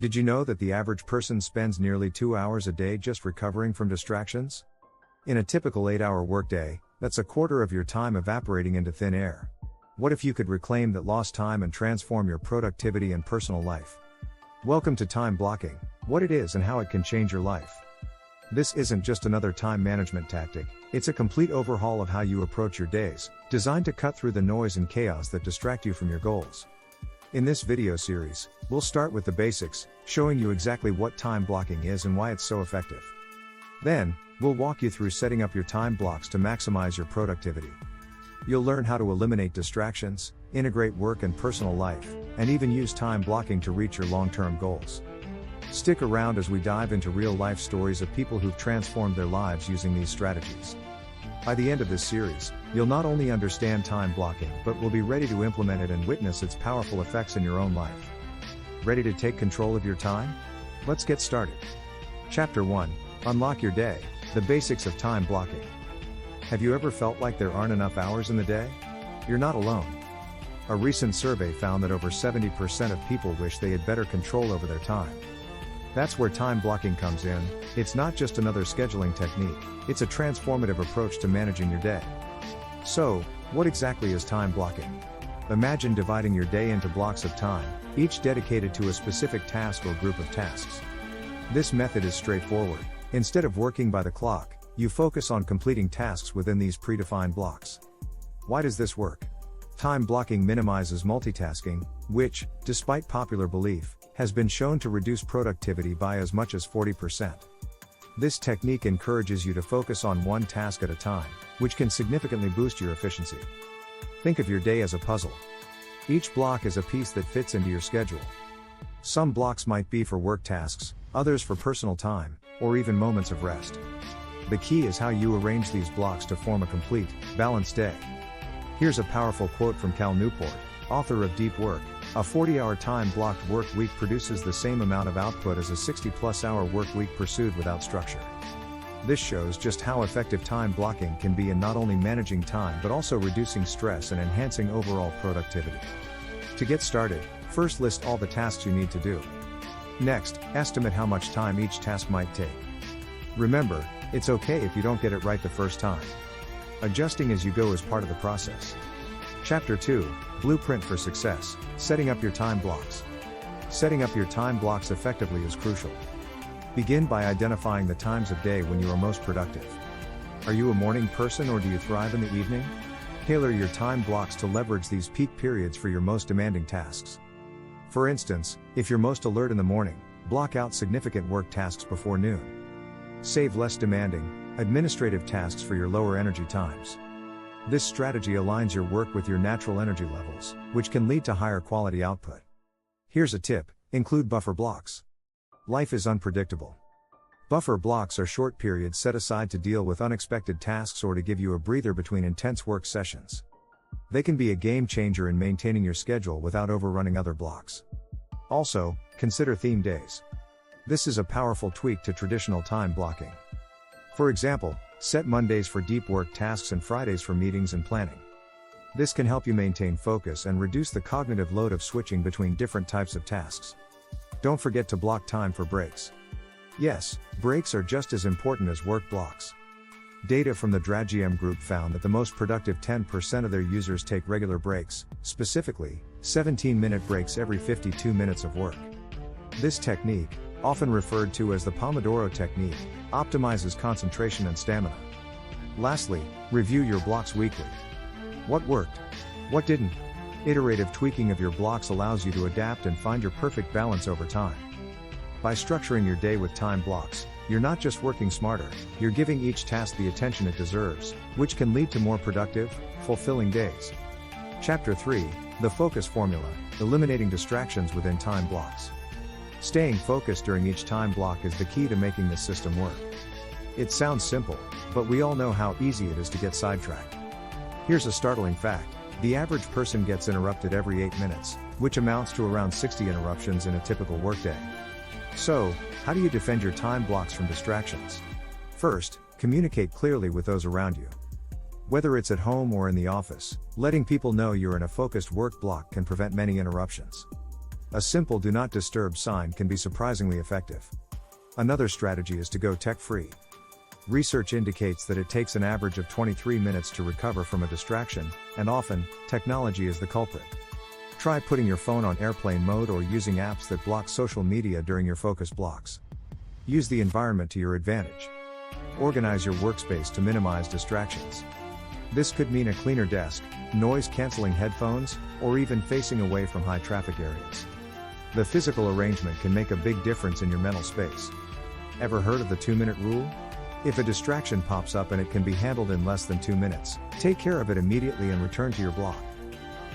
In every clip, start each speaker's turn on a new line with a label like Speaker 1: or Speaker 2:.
Speaker 1: Did you know that the average person spends nearly 2 hours a day just recovering from distractions? In a typical 8-hour workday, that's a quarter of your time evaporating into thin air. What if you could reclaim that lost time and transform your productivity and personal life? Welcome to Time Blocking, what it is and how it can change your life. This isn't just another time management tactic, it's a complete overhaul of how you approach your days, designed to cut through the noise and chaos that distract you from your goals. In this video series, we'll start with the basics, showing you exactly what time blocking is and why it's so effective. Then, we'll walk you through setting up your time blocks to maximize your productivity. You'll learn how to eliminate distractions, integrate work and personal life, and even use time blocking to reach your long-term goals. Stick around as we dive into real-life stories of people who've transformed their lives using these strategies. By the end of this series, you'll not only understand time blocking but will be ready to implement it and witness its powerful effects in your own life. Ready to take control of your time? Let's get started. Chapter 1, Unlock Your Day, the basics of time blocking. Have you ever felt like there aren't enough hours in the day? You're not alone. A recent survey found that over 70% of people wish they had better control over their time. That's where time blocking comes in. It's not just another scheduling technique, it's a transformative approach to managing your day. So, what exactly is time blocking? Imagine dividing your day into blocks of time, each dedicated to a specific task or group of tasks. This method is straightforward. Instead of working by the clock, you focus on completing tasks within these predefined blocks. Why does this work? Time blocking minimizes multitasking, which, despite popular belief, has been shown to reduce productivity by as much as 40%. This technique encourages you to focus on one task at a time, which can significantly boost your efficiency. Think of your day as a puzzle. Each block is a piece that fits into your schedule. Some blocks might be for work tasks, others for personal time, or even moments of rest. The key is how you arrange these blocks to form a complete, balanced day. Here's a powerful quote from Cal Newport, author of Deep Work. A 40-hour time-blocked work week produces the same amount of output as a 60-plus hour work week pursued without structure. This shows just how effective time blocking can be in not only managing time but also reducing stress and enhancing overall productivity. To get started, first list all the tasks you need to do. Next, estimate how much time each task might take. Remember, it's okay if you don't get it right the first time. Adjusting as you go is part of the process. Chapter 2, Blueprint for Success, Setting Up Your Time Blocks. Setting up your time blocks effectively is crucial. Begin by identifying the times of day when you are most productive. Are you a morning person or do you thrive in the evening? Tailor your time blocks to leverage these peak periods for your most demanding tasks. For instance, if you're most alert in the morning, block out significant work tasks before noon. Save less demanding, administrative tasks for your lower energy times. This strategy aligns your work with your natural energy levels, which can lead to higher quality output. Here's a tip: include buffer blocks. Life is unpredictable. Buffer blocks are short periods set aside to deal with unexpected tasks or to give you a breather between intense work sessions. They can be a game changer in maintaining your schedule without overrunning other blocks. Also, consider theme days. This is a powerful tweak to traditional time blocking. For example, set Mondays for deep work tasks and Fridays for meetings and planning. This can help you maintain focus and reduce the cognitive load of switching between different types of tasks. Don't forget to block time for breaks. Yes, breaks are just as important as work blocks. Data from the DRAGM group found that the most productive 10% of their users take regular breaks, specifically, 17-minute breaks every 52 minutes of work. This technique, often referred to as the Pomodoro technique, optimizes concentration and stamina. Lastly, review your blocks weekly. What worked? What didn't? Iterative tweaking of your blocks allows you to adapt and find your perfect balance over time. By structuring your day with time blocks, you're not just working smarter, you're giving each task the attention it deserves, which can lead to more productive, fulfilling days. Chapter 3, The Focus Formula, Eliminating Distractions Within Time Blocks. Staying focused during each time block is the key to making this system work. It sounds simple, but we all know how easy it is to get sidetracked. Here's a startling fact: the average person gets interrupted every 8 minutes, which amounts to around 60 interruptions in a typical workday. So, how do you defend your time blocks from distractions? First, communicate clearly with those around you. Whether it's at home or in the office, letting people know you're in a focused work block can prevent many interruptions. A simple do not disturb sign can be surprisingly effective. Another strategy is to go tech-free. Research indicates that it takes an average of 23 minutes to recover from a distraction, and often, technology is the culprit. Try putting your phone on airplane mode or using apps that block social media during your focus blocks. Use the environment to your advantage. Organize your workspace to minimize distractions. This could mean a cleaner desk, noise-canceling headphones, or even facing away from high-traffic areas. The physical arrangement can make a big difference in your mental space. Ever heard of the 2-minute rule? If a distraction pops up and it can be handled in less than 2 minutes, take care of it immediately and return to your block.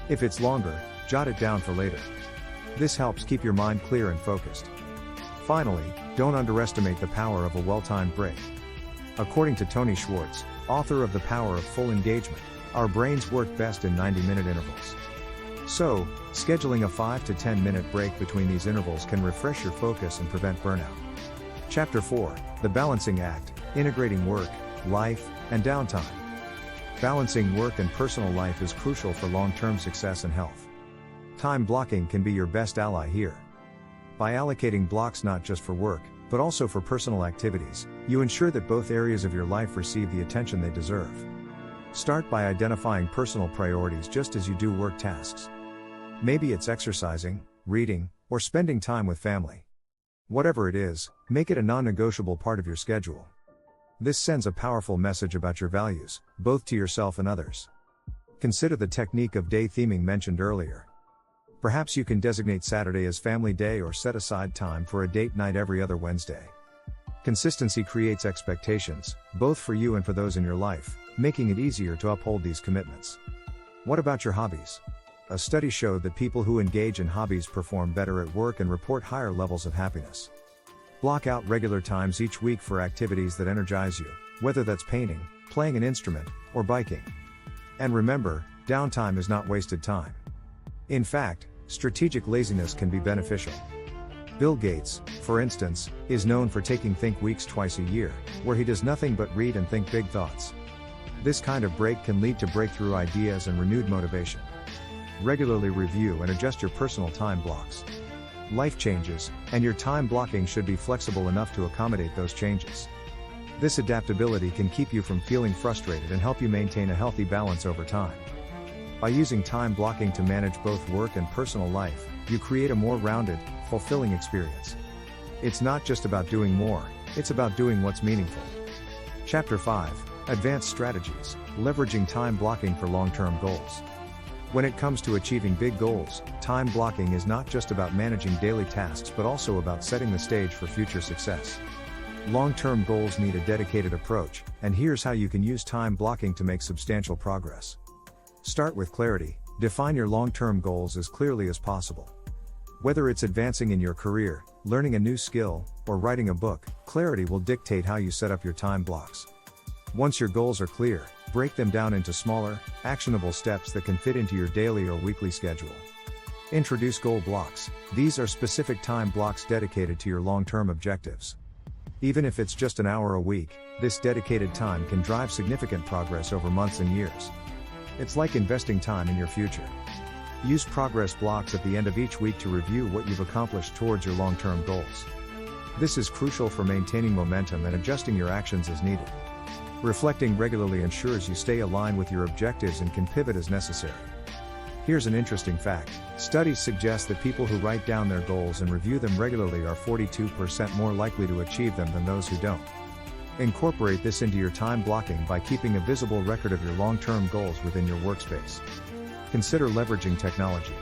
Speaker 1: If it's longer, jot it down for later. This helps keep your mind clear and focused. Finally, don't underestimate the power of a well-timed break. According to Tony Schwartz, author of The Power of Full Engagement, our brains work best in 90-minute intervals. So, scheduling a 5 to 10-minute break between these intervals can refresh your focus and prevent burnout. Chapter 4, The Balancing Act, Integrating Work, Life, and Downtime. Balancing work and personal life is crucial for long-term success and health. Time blocking can be your best ally here. By allocating blocks not just for work, but also for personal activities, you ensure that both areas of your life receive the attention they deserve. Start by identifying personal priorities just as you do work tasks. Maybe it's exercising, reading, or spending time with family. Whatever it is, make it a non-negotiable part of your schedule. This sends a powerful message about your values, both to yourself and others. Consider the technique of day theming mentioned earlier. Perhaps you can designate Saturday as family day or set aside time for a date night every other Wednesday. Consistency creates expectations, both for you and for those in your life, making it easier to uphold these commitments. What about your hobbies? A study showed that people who engage in hobbies perform better at work and report higher levels of happiness. Block out regular times each week for activities that energize you, whether that's painting, playing an instrument, or biking. And remember, downtime is not wasted time. In fact, strategic laziness can be beneficial. Bill Gates, for instance, is known for taking think weeks twice a year, where he does nothing but read and think big thoughts. This kind of break can lead to breakthrough ideas and renewed motivation. Regularly review and adjust your personal time blocks. Life changes, and your time blocking should be flexible enough to accommodate those changes. This adaptability can keep you from feeling frustrated and help you maintain a healthy balance over time. By using time blocking to manage both work and personal life, you create a more rounded, fulfilling experience. It's not just about doing more, it's about doing what's meaningful. Chapter 5, Advanced Strategies, Leveraging Time Blocking for Long-Term Goals. When it comes to achieving big goals, time blocking is not just about managing daily tasks but also about setting the stage for future success. Long-term goals need a dedicated approach, and here's how you can use time blocking to make substantial progress. Start with clarity. Define your long-term goals as clearly as possible. Whether it's advancing in your career, learning a new skill, or writing a book, clarity will dictate how you set up your time blocks. Once your goals are clear, break them down into smaller, actionable steps that can fit into your daily or weekly schedule. Introduce goal blocks. These are specific time blocks dedicated to your long-term objectives. Even if it's just an hour a week, this dedicated time can drive significant progress over months and years. It's like investing time in your future. Use progress blocks at the end of each week to review what you've accomplished towards your long-term goals. This is crucial for maintaining momentum and adjusting your actions as needed. Reflecting regularly ensures you stay aligned with your objectives and can pivot as necessary. Here's an interesting fact. Studies suggest that people who write down their goals and review them regularly are 42% more likely to achieve them than those who don't. Incorporate this into your time blocking by keeping a visible record of your long-term goals within your workspace. Consider leveraging technology.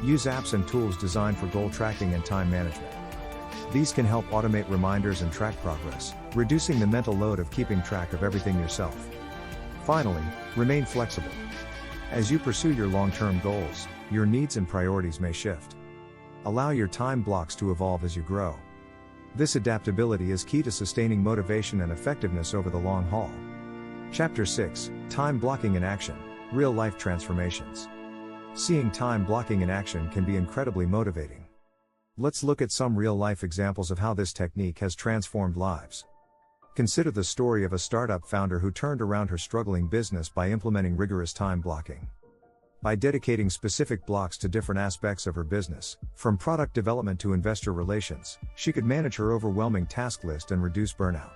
Speaker 1: Use apps and tools designed for goal tracking and time management. These can help automate reminders and track progress, reducing the mental load of keeping track of everything yourself. Finally, remain flexible. As you pursue your long-term goals, your needs and priorities may shift. Allow your time blocks to evolve as you grow. This adaptability is key to sustaining motivation and effectiveness over the long haul. Chapter 6, Time Blocking in Action, Real-Life Transformations. Seeing time blocking in action can be incredibly motivating. Let's look at some real-life examples of how this technique has transformed lives. Consider the story of a startup founder who turned around her struggling business by implementing rigorous time blocking. By dedicating specific blocks to different aspects of her business, from product development to investor relations, she could manage her overwhelming task list and reduce burnout.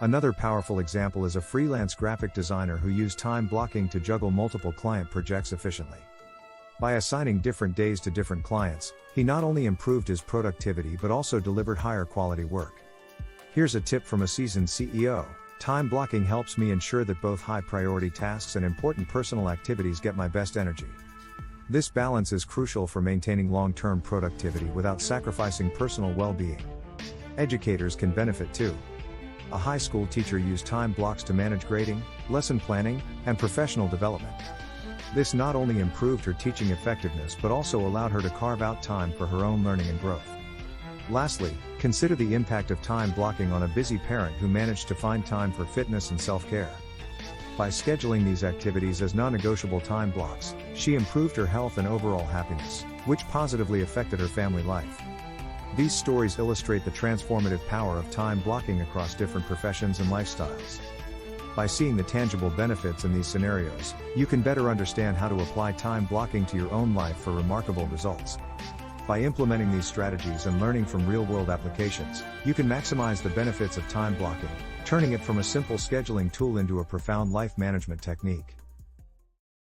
Speaker 1: Another powerful example is a freelance graphic designer who used time blocking to juggle multiple client projects efficiently. By assigning different days to different clients, he not only improved his productivity but also delivered higher quality work. Here's a tip from a seasoned CEO. Time blocking helps me ensure that both high priority tasks and important personal activities get my best energy. This balance is crucial for maintaining long-term productivity without sacrificing personal well-being. Educators can benefit too. A high school teacher used time blocks to manage grading, lesson planning, and professional development. This not only improved her teaching effectiveness but also allowed her to carve out time for her own learning and growth. Lastly, consider the impact of time blocking on a busy parent who managed to find time for fitness and self-care. By scheduling these activities as non-negotiable time blocks, she improved her health and overall happiness, which positively affected her family life. These stories illustrate the transformative power of time blocking across different professions and lifestyles. By seeing the tangible benefits in these scenarios, you can better understand how to apply time blocking to your own life for remarkable results. By implementing these strategies and learning from real-world applications, you can maximize the benefits of time blocking, turning it from a simple scheduling tool into a profound life management technique.